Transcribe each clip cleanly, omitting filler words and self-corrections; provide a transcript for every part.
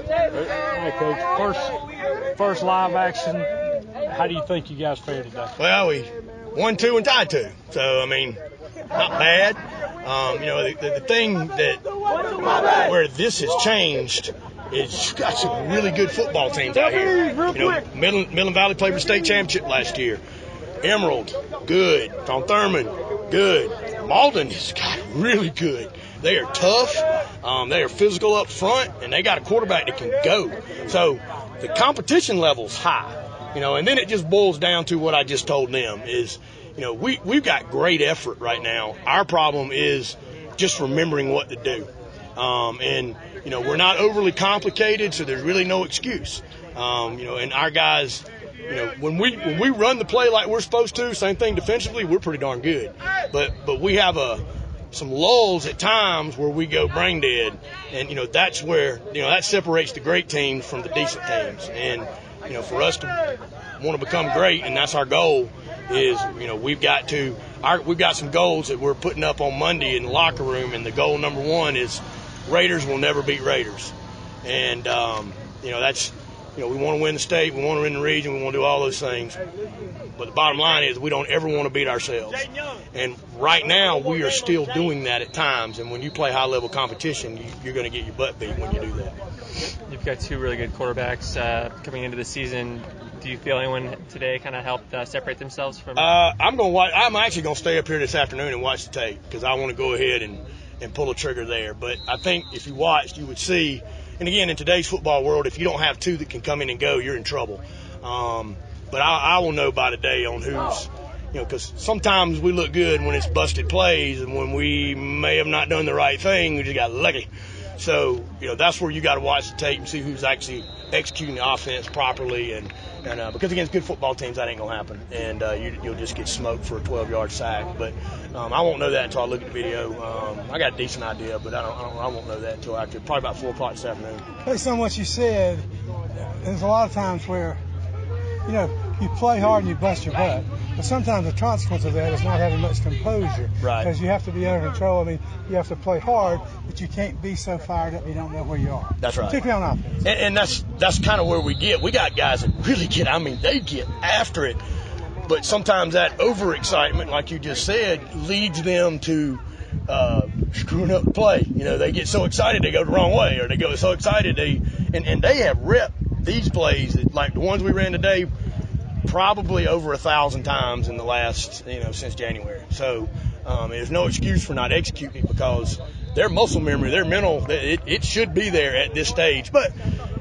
Hey, Coach. First live action. How do you think you guys fared today? Well, we won 2 and tied 2. So, I mean, not bad. The thing that where this has changed is you've got some really good football teams out here. Midland Valley played for the state championship last year. Emerald, good. Tom Thurman, good. Malden has got really good. They are tough. They are physical up front, and they got a quarterback that can go. So the competition level's high, and then it just boils down to what I just told them is, we've got great effort right now. Our problem is just remembering what to do. We're not overly complicated, so there's really no excuse. And our guys, when we run the play like we're supposed to, same thing defensively, we're pretty darn good. But we have some lulls at times where we go brain dead, and that's where that separates the great teams from the decent teams. And for us to want to become great, and that's our goal, is we've got some goals that we're putting up on Monday in the locker room, and the goal number 1 is Raiders will never beat Raiders, and that's we want to win the state, we want to win the region, we want to do all those things. But the bottom line is we don't ever want to beat ourselves. And right now we are still doing that at times. And when you play high-level competition, you're going to get your butt beat when you do that. You've got 2 really good quarterbacks coming into the season. Do you feel anyone today kind of helped separate themselves from? I'm actually going to stay up here this afternoon and watch the tape because I want to go ahead and pull a trigger there. But I think if you watched, you would see. And again, in today's football world, if you don't have 2 that can come in and go, you're in trouble. But I will know by today on who's, because sometimes we look good when it's busted plays, and when we may have not done the right thing, we just got lucky. So, that's where you got to watch the tape and see who's actually executing the offense properly. And because against good football teams, that ain't going to happen. And you'll just get smoked for a 12-yard sack. But I won't know that until I look at the video. I got a decent idea, but I won't know that until after probably about 4 o'clock this afternoon. Based on what you said, there's a lot of times where, you play hard and you bust your butt. But sometimes the consequence of that is not having much composure. Right. Because you have to be under control. I mean, you have to play hard, but you can't be so fired up you don't know where you are. That's right. Particularly on offense. And that's kind of where we got guys that really they get after it. But sometimes that overexcitement, like you just said, leads them to screwing up the play. They get so excited they go the wrong way, or they go so excited and they have ripped these plays, like the ones we ran today, probably over 1,000 times in the last, since January. So there's no excuse for not executing it because their muscle memory, their mental, it should be there at this stage. But,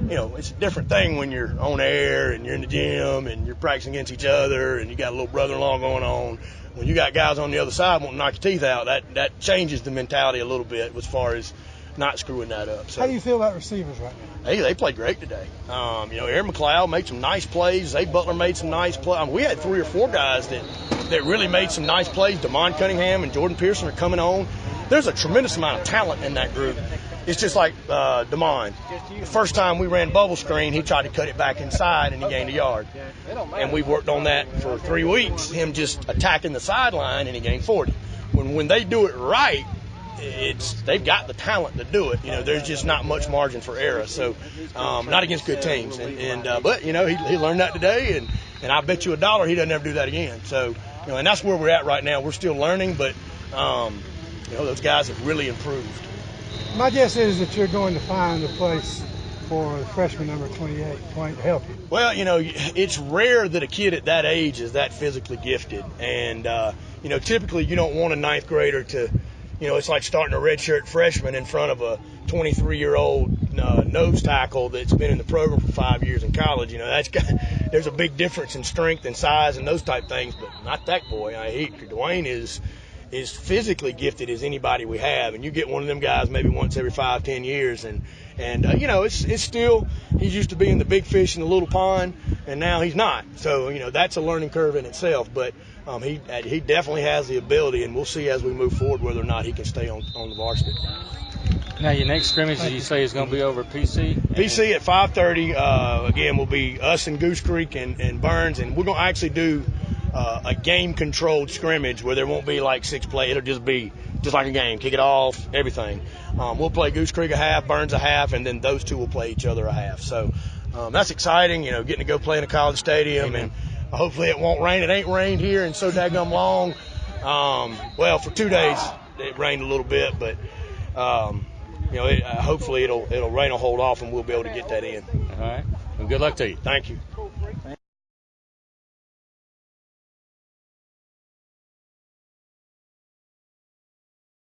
it's a different thing when you're on air and you're in the gym and you're practicing against each other and you got a little brother-in-law going on. When you got guys on the other side wanting to knock your teeth out, that changes the mentality a little bit as far as not screwing that up. So, how do you feel about receivers right now? Hey, they played great today. Aaron McLeod made some nice plays. Zay Butler made some nice plays. We had 3 or 4 guys that really made some nice plays. Damon Cunningham and Jordan Pearson are coming on. There's a tremendous amount of talent in that group. It's just like Damon. The first time we ran bubble screen, he tried to cut it back inside and he gained a yard. And we worked on that for 3 weeks, him just attacking the sideline, and he gained 40. When they do it right, they've got the talent to do it. There's just not much margin for error. So, not against good teams. But he learned that today, and I bet you $1 he doesn't ever do that again. So, and that's where we're at right now. We're still learning, but those guys have really improved. My guess is that you're going to find a place for the freshman number 28 going to help you. Well, it's rare that a kid at that age is that physically gifted, and typically you don't want a 9th grader to. It's like starting a redshirt freshman in front of a 23-year-old nose tackle that's been in the program for 5 years in college. There's a big difference in strength and size and those type things, but not that boy. Dwayne is physically gifted as anybody we have, and you get one of them guys maybe once every 5-10 years, and it's still, he's used to being the big fish in the little pond, and now he's not. So that's a learning curve in itself, but he definitely has the ability, and we'll see as we move forward whether or not he can stay on the varsity. Now, your next scrimmage, as you say, is going to be over at PC? PC at 5:30. Again, will be us and Goose Creek and Burns, and we're going to actually do a game-controlled scrimmage where there won't be like 6 plays. It'll just be just like a game, kick it off, everything. We'll play Goose Creek a half, Burns a half, and then those two will play each other a half. So that's exciting, getting to go play in a college stadium, and hopefully it won't rain. It ain't rained here in so daggum long. Well, for 2 days it rained a little bit, but hopefully it'll rain will hold off and we'll be able to get that in. All right. Well, good luck to you. Thank you.